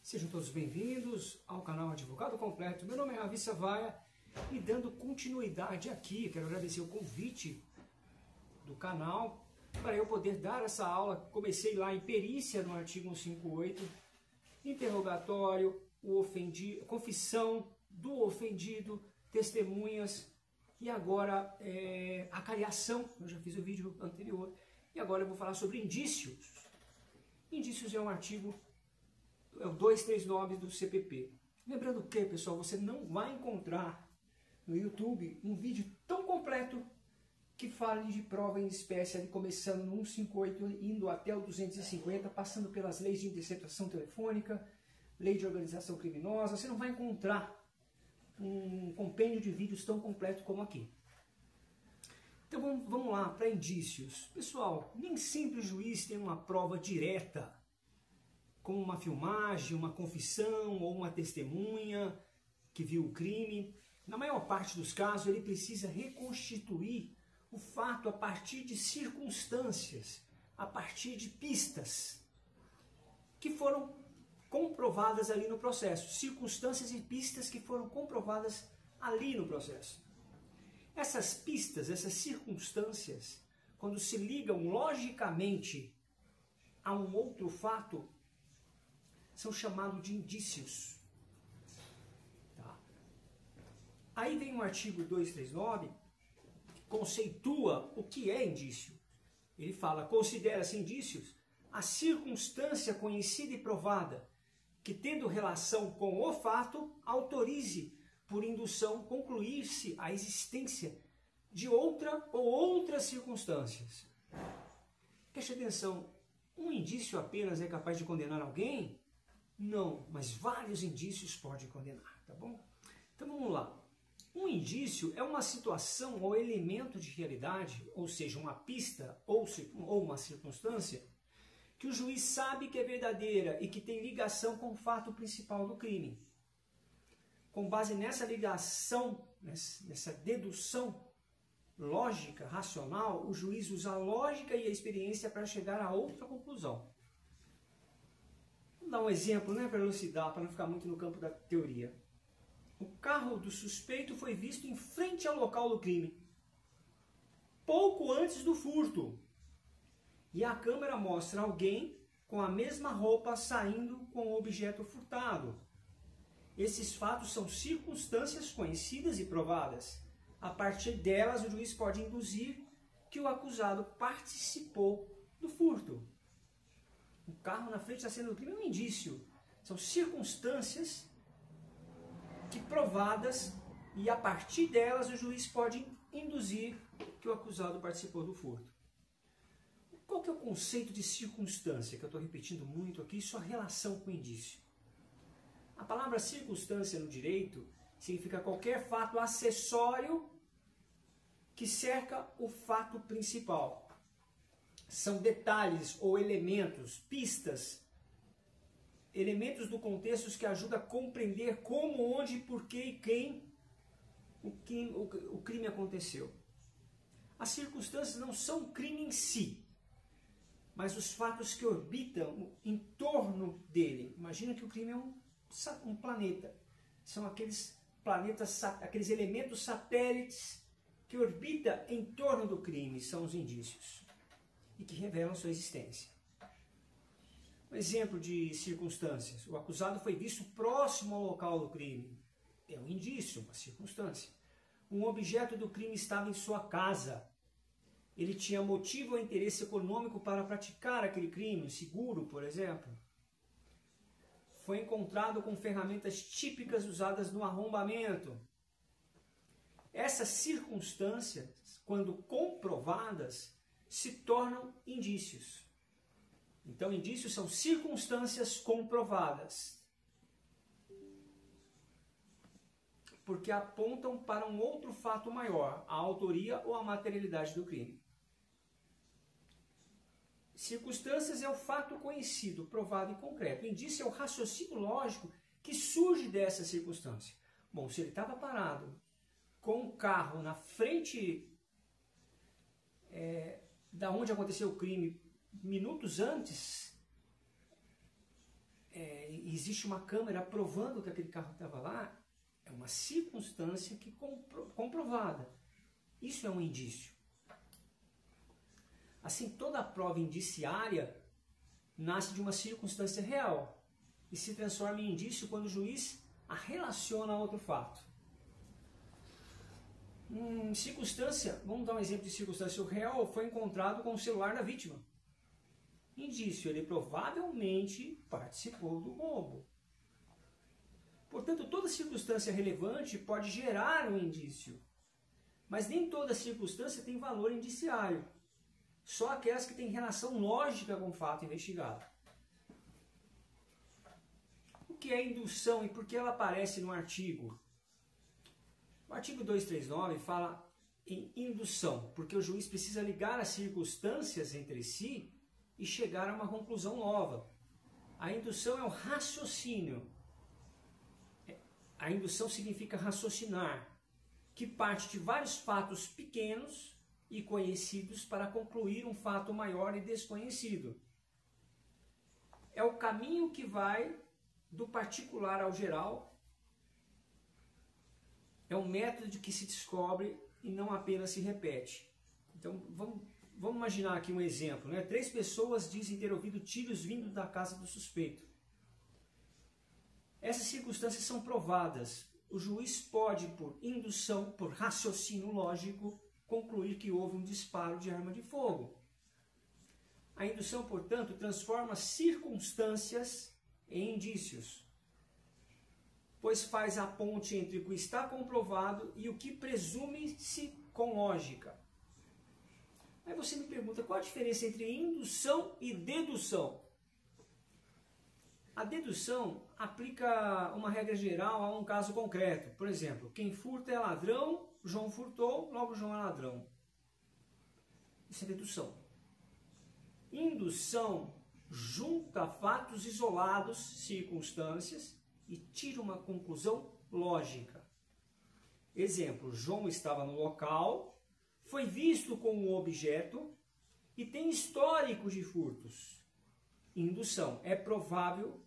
Sejam todos bem-vindos ao canal Advogado Completo. Meu nome é Ravi Savaia e dando continuidade aqui, quero agradecer o convite do canal para eu poder dar essa aula. Comecei lá em perícia no artigo 158, interrogatório, o ofendido, confissão do ofendido, testemunhas e agora acariação. Eu já fiz o vídeo anterior e agora eu vou falar sobre indícios. Indícios é um artigo, é o 239 do CPP. Lembrando que, pessoal, você não vai encontrar no YouTube um vídeo tão completo que fale de prova em espécie, ali, começando no 158, indo até o 250, passando pelas leis de interceptação telefônica, lei de organização criminosa. Você não vai encontrar um compêndio de vídeos tão completo como aqui. Então vamos lá para indícios. Pessoal, nem sempre o juiz tem uma prova direta, como uma filmagem, uma confissão ou uma testemunha que viu o crime. Na maior parte dos casos, ele precisa reconstituir o fato a partir de circunstâncias, a partir de pistas que foram comprovadas ali no processo. Circunstâncias e pistas que foram comprovadas ali no processo. Essas pistas, essas circunstâncias, quando se ligam logicamente a um outro fato, são chamados de indícios. Tá? Aí vem o artigo 239, que conceitua o que é indício. Ele fala: considera-se indícios a circunstância conhecida e provada, que tendo relação com o fato, autorize, por indução, concluir-se a existência de outra ou outras circunstâncias. Preste atenção, um indício apenas é capaz de condenar alguém? Não, mas vários indícios podem condenar, tá bom? Então vamos lá. Um indício é uma situação ou elemento de realidade, ou seja, uma pista ou uma circunstância, que o juiz sabe que é verdadeira e que tem ligação com o fato principal do crime. Com base nessa ligação, nessa dedução lógica, racional, o juiz usa a lógica e a experiência para chegar a outra conclusão. Vamos dar um exemplo, para elucidar, para não ficar muito no campo da teoria. O carro do suspeito foi visto em frente ao local do crime, pouco antes do furto. E a câmera mostra alguém com a mesma roupa saindo com o objeto furtado. Esses fatos são circunstâncias conhecidas e provadas. A partir delas, o juiz pode induzir que o acusado participou do furto. O carro na frente da cena do crime é um indício. São circunstâncias que provadas e a partir delas o juiz pode induzir que o acusado participou do furto. Qual que é o conceito de circunstância, que eu estou repetindo muito aqui, sua relação com o indício? A palavra circunstância no direito significa qualquer fato acessório que cerca o fato principal. São detalhes ou elementos, pistas, elementos do contexto que ajudam a compreender como, onde, por que e quem o crime aconteceu. As circunstâncias não são o crime em si, mas os fatos que orbitam em torno dele. Imagina que o crime é um planeta. São aqueles planetas, aqueles elementos satélites que orbitam em torno do crime, são os indícios, e que revelam sua existência. Um exemplo de circunstâncias: o acusado foi visto próximo ao local do crime. É um indício, uma circunstância. Um objeto do crime estava em sua casa. Ele tinha motivo ou interesse econômico para praticar aquele crime, seguro, por exemplo. Foi encontrado com ferramentas típicas usadas no arrombamento. Essas circunstâncias, quando comprovadas, se tornam indícios. Então, indícios são circunstâncias comprovadas, porque apontam para um outro fato maior, a autoria ou a materialidade do crime. Circunstâncias é o fato conhecido, provado e concreto. O indício é o raciocínio lógico que surge dessa circunstância. Bom, se ele estava parado com o carro na frente da onde aconteceu o crime minutos antes, e existe uma câmera provando que aquele carro estava lá, é uma circunstância que comprovada. Isso é um indício. Assim, toda a prova indiciária nasce de uma circunstância real e se transforma em indício quando o juiz a relaciona a outro fato. Circunstância, vamos dar um exemplo de circunstância. O réu foi encontrado com o celular da vítima. Indício, ele provavelmente participou do roubo. Portanto, toda circunstância relevante pode gerar um indício. Mas nem toda circunstância tem valor indiciário. Só aquelas que têm relação lógica com o fato investigado. O que é indução e por que ela aparece no artigo? O artigo 239 fala em indução, porque o juiz precisa ligar as circunstâncias entre si e chegar a uma conclusão nova. A indução é o raciocínio. A indução significa raciocinar, que parte de vários fatos pequenos e conhecidos para concluir um fato maior e desconhecido. É o caminho que vai do particular ao geral. É um método que se descobre e não apenas se repete. Então, vamos imaginar aqui um exemplo, né? 3 pessoas dizem ter ouvido tiros vindo da casa do suspeito. Essas circunstâncias são provadas. O juiz pode, por indução, por raciocínio lógico, concluir que houve um disparo de arma de fogo. A indução, portanto, transforma circunstâncias em indícios, pois faz a ponte entre o que está comprovado e o que presume-se com lógica. Aí você me pergunta, qual a diferença entre indução e dedução? A dedução aplica uma regra geral a um caso concreto. Por exemplo, quem furta é ladrão, João furtou, logo João é ladrão. Isso é dedução. Indução junta fatos isolados, circunstâncias, e tira uma conclusão lógica. Exemplo, João estava no local, foi visto com o objeto e tem histórico de furtos. Indução, é provável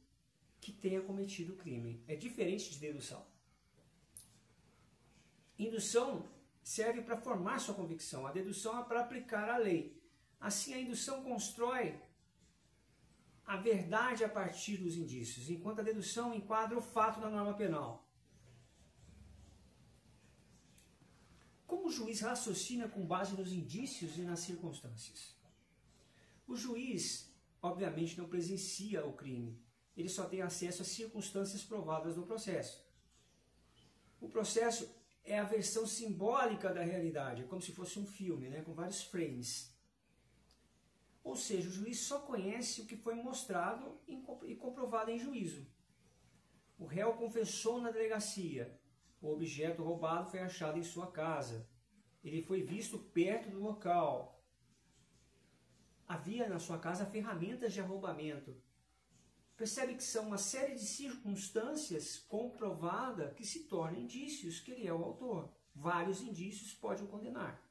que tenha cometido o crime. É diferente de dedução. Indução serve para formar sua convicção. A dedução é para aplicar a lei. Assim, a indução constrói a verdade a partir dos indícios, enquanto a dedução enquadra o fato na norma penal. Como o juiz raciocina com base nos indícios e nas circunstâncias? O juiz, obviamente, não presencia o crime. Ele só tem acesso às circunstâncias provadas no processo. O processo é a versão simbólica da realidade, é como se fosse um filme, né, com vários frames. Ou seja, o juiz só conhece o que foi mostrado e comprovado em juízo. O réu confessou na delegacia. O objeto roubado foi achado em sua casa. Ele foi visto perto do local. Havia na sua casa ferramentas de arrombamento. Percebe que são uma série de circunstâncias comprovadas que se tornam indícios que ele é o autor. Vários indícios podem o condenar.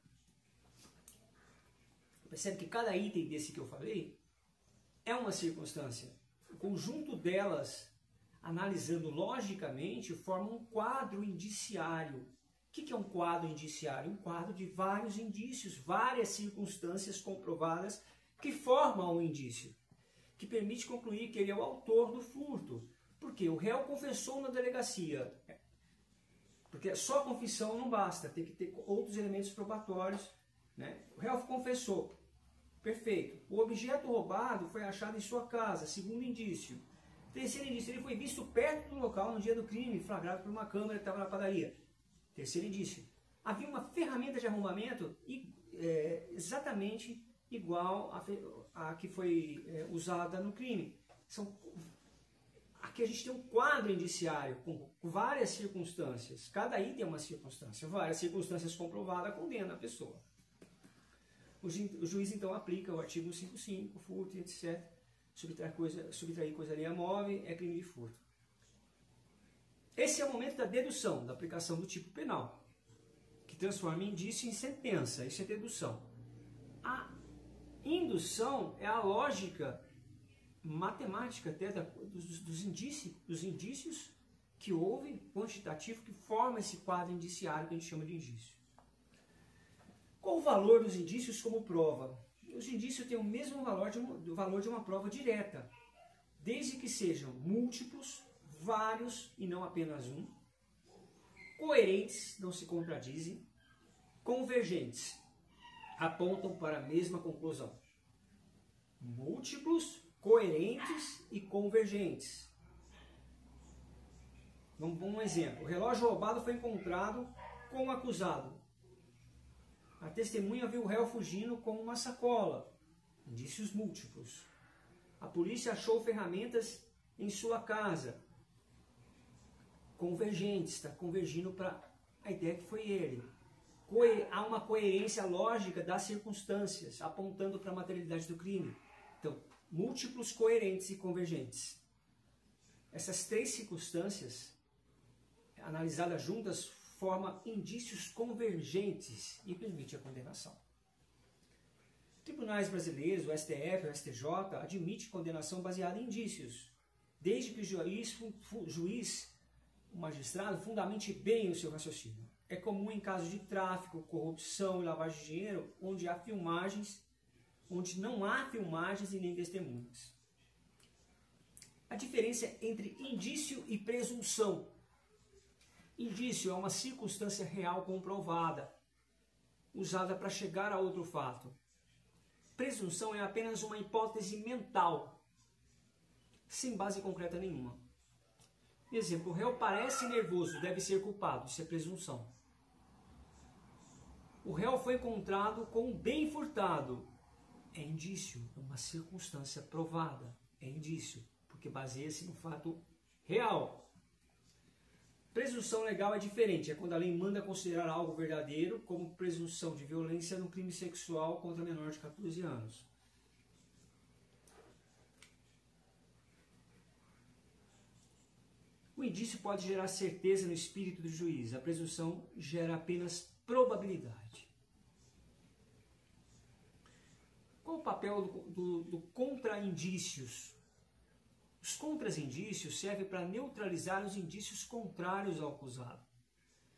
Percebe que cada item desse que eu falei é uma circunstância. O conjunto delas, analisando logicamente, forma um quadro indiciário. O que é um quadro indiciário? Um quadro de vários indícios, várias circunstâncias comprovadas que formam um indício, que permite concluir que ele é o autor do furto. Porque o réu confessou na delegacia. Porque só a confissão não basta, tem que ter outros elementos probatórios. Né? O réu confessou. Perfeito. O objeto roubado foi achado em sua casa, segundo indício. Terceiro indício, ele foi visto perto do local no dia do crime, flagrado por uma câmera que estava na padaria. Terceiro indício. Havia uma ferramenta de arrombamento exatamente igual à que foi usada no crime. Aqui a gente tem um quadro indiciário com várias circunstâncias. Cada item é uma circunstância. Várias circunstâncias comprovadas condena a pessoa. O juiz, então, aplica o artigo 155, furto, etc. Subtrair coisa alheia móvel é crime de furto. Esse é o momento da dedução, da aplicação do tipo penal, que transforma indício em sentença. Isso é dedução. A indução é a lógica matemática até dos indícios que houve, quantitativo, que forma esse quadro indiciário que a gente chama de indício. Qual o valor dos indícios como prova? Os indícios têm o mesmo valor de uma prova direta, desde que sejam múltiplos, vários e não apenas um, coerentes, não se contradizem, convergentes, apontam para a mesma conclusão. Múltiplos, coerentes e convergentes. Um exemplo. O relógio roubado foi encontrado com o acusado. A testemunha viu o réu fugindo com uma sacola. Indícios múltiplos. A polícia achou ferramentas em sua casa. Convergentes, está convergindo para a ideia que foi ele. Há uma coerência lógica das circunstâncias, apontando para a materialidade do crime. Então, múltiplos, coerentes e convergentes. Essas três circunstâncias, analisadas juntas, formam indícios convergentes e permite a condenação. Tribunais brasileiros, o STF, o STJ, admite condenação baseada em indícios, desde que o juiz, o magistrado, fundamente bem o seu raciocínio. É comum em casos de tráfico, corrupção e lavagem de dinheiro, onde não há filmagens e nem testemunhas. A diferença entre indício e presunção. Indício é uma circunstância real comprovada, usada para chegar a outro fato. Presunção é apenas uma hipótese mental, sem base concreta nenhuma. Exemplo, o réu parece nervoso, deve ser culpado, isso é presunção. O réu foi encontrado com um bem furtado, é indício, é uma circunstância provada, é indício, porque baseia-se no fato real. Presunção legal é diferente, é quando a lei manda considerar algo verdadeiro, como presunção de violência no crime sexual contra menor de 14 anos. O indício pode gerar certeza no espírito do juiz, a presunção gera apenas probabilidade. Qual o papel do contra-indícios? Os contra-indícios servem para neutralizar os indícios contrários ao acusado.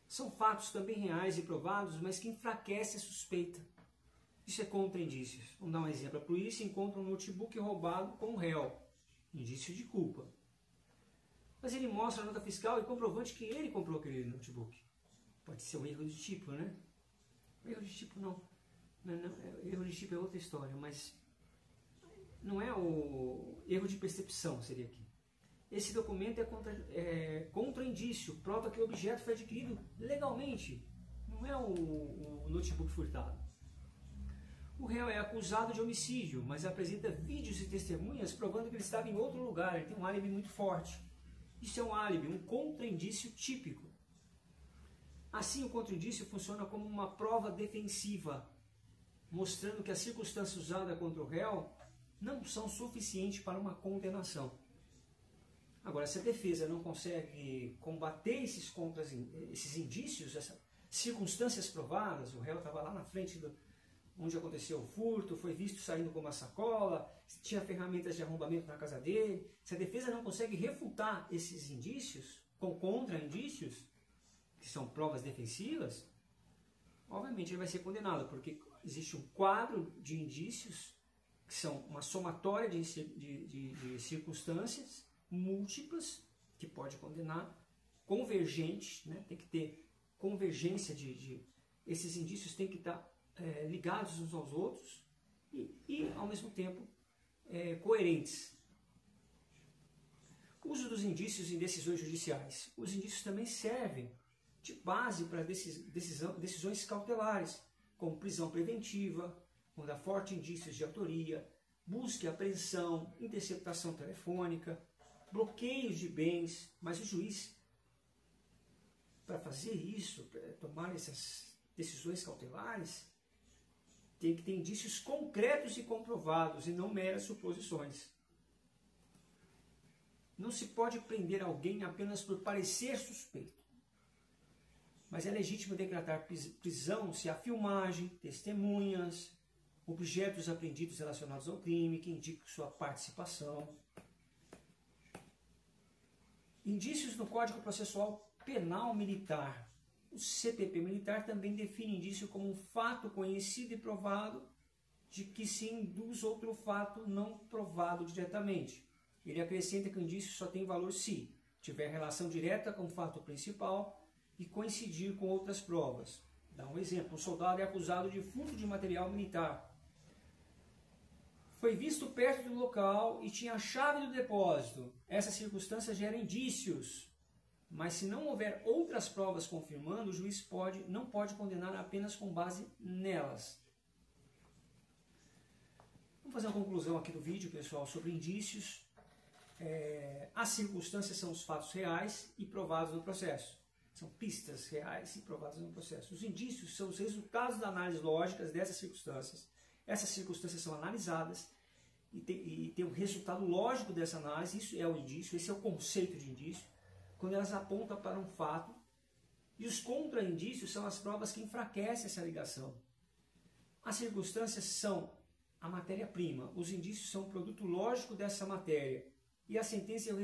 São fatos também reais e provados, mas que enfraquecem a suspeita. Isso é contra-indícios. Vamos dar um exemplo. A polícia encontra um notebook roubado com o réu. Indício de culpa. Mas ele mostra a nota fiscal e comprovante que ele comprou aquele notebook. Pode ser um erro de tipo, né? Erro de tipo não. Erro de tipo é outra história, mas não é o erro de percepção, seria aqui. Esse documento é contra indício, prova que o objeto foi adquirido legalmente, não é o notebook furtado. O réu é acusado de homicídio, mas apresenta vídeos e testemunhas provando que ele estava em outro lugar, ele tem um álibi muito forte. Isso é um álibi, um contra-indício típico. Assim, o contra-indício funciona como uma prova defensiva, mostrando que as circunstâncias usadas contra o réu não são suficientes para uma condenação. Agora, se a defesa não consegue combater esses indícios, essas circunstâncias provadas, o réu estava lá na frente onde aconteceu o furto, foi visto saindo com uma sacola, tinha ferramentas de arrombamento na casa dele, se a defesa não consegue refutar esses indícios, com contra-indícios, que são provas defensivas, obviamente ele vai ser condenado, porque existe um quadro de indícios que são uma somatória de circunstâncias múltiplas que pode condenar, convergentes, né? Tem que ter convergência esses indícios têm que estar ligados uns aos outros e ao mesmo tempo coerentes. Uso dos indícios em decisões judiciais. Os indícios também servem de base para decisões cautelares, como prisão preventiva, quando há fortes indícios de autoria, busca e apreensão, interceptação telefônica, bloqueios de bens, mas o juiz, para fazer isso, para tomar essas decisões cautelares, tem que ter indícios concretos e comprovados e não meras suposições. Não se pode prender alguém apenas por parecer suspeito. Mas é legítimo decretar prisão se há filmagem, testemunhas, objetos apreendidos relacionados ao crime, que indicam sua participação. Indícios no Código Processual Penal Militar. O CPP militar também define indício como um fato conhecido e provado de que se induz outro fato não provado diretamente. Ele acrescenta que o indício só tem valor se tiver relação direta com o fato principal e coincidir com outras provas. Dá um exemplo: um soldado é acusado de furto de material militar. Foi visto perto do local e tinha a chave do depósito. Essa circunstância gera indícios, mas se não houver outras provas confirmando, o juiz não pode condenar apenas com base nelas. Vamos fazer uma conclusão aqui do vídeo, pessoal, sobre indícios. As circunstâncias são os fatos reais e provados no processo. São pistas reais e provadas no processo. Os indícios são os resultados da análise lógica dessas circunstâncias. Essas circunstâncias são analisadas e tem o resultado lógico dessa análise. Isso é o indício, esse é o conceito de indício, quando elas apontam para um fato. E os contra-indícios são as provas que enfraquecem essa ligação. As circunstâncias são a matéria-prima, os indícios são o produto lógico dessa matéria, e a sentença é o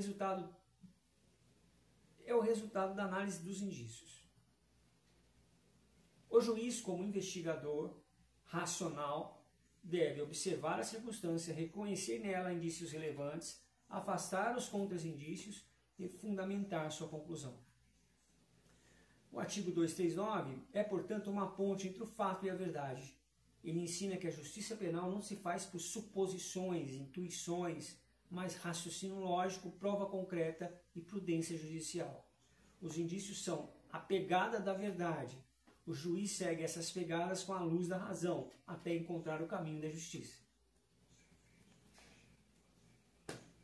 resultado da análise dos indícios. O juiz, como investigador racional, deve observar a circunstância, reconhecer nela indícios relevantes, afastar os contra-indícios e fundamentar sua conclusão. O artigo 239 é, portanto, uma ponte entre o fato e a verdade. Ele ensina que a justiça penal não se faz por suposições, intuições, mas raciocínio lógico, prova concreta e prudência judicial. Os indícios são a pegada da verdade. O juiz segue essas pegadas com a luz da razão, até encontrar o caminho da justiça.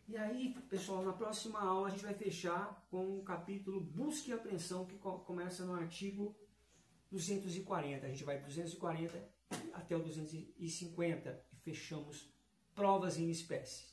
E aí, pessoal, na próxima aula a gente vai fechar com o capítulo Busca e Apreensão, que começa no artigo 240. A gente vai do 240 até o 250 e fechamos provas em espécie.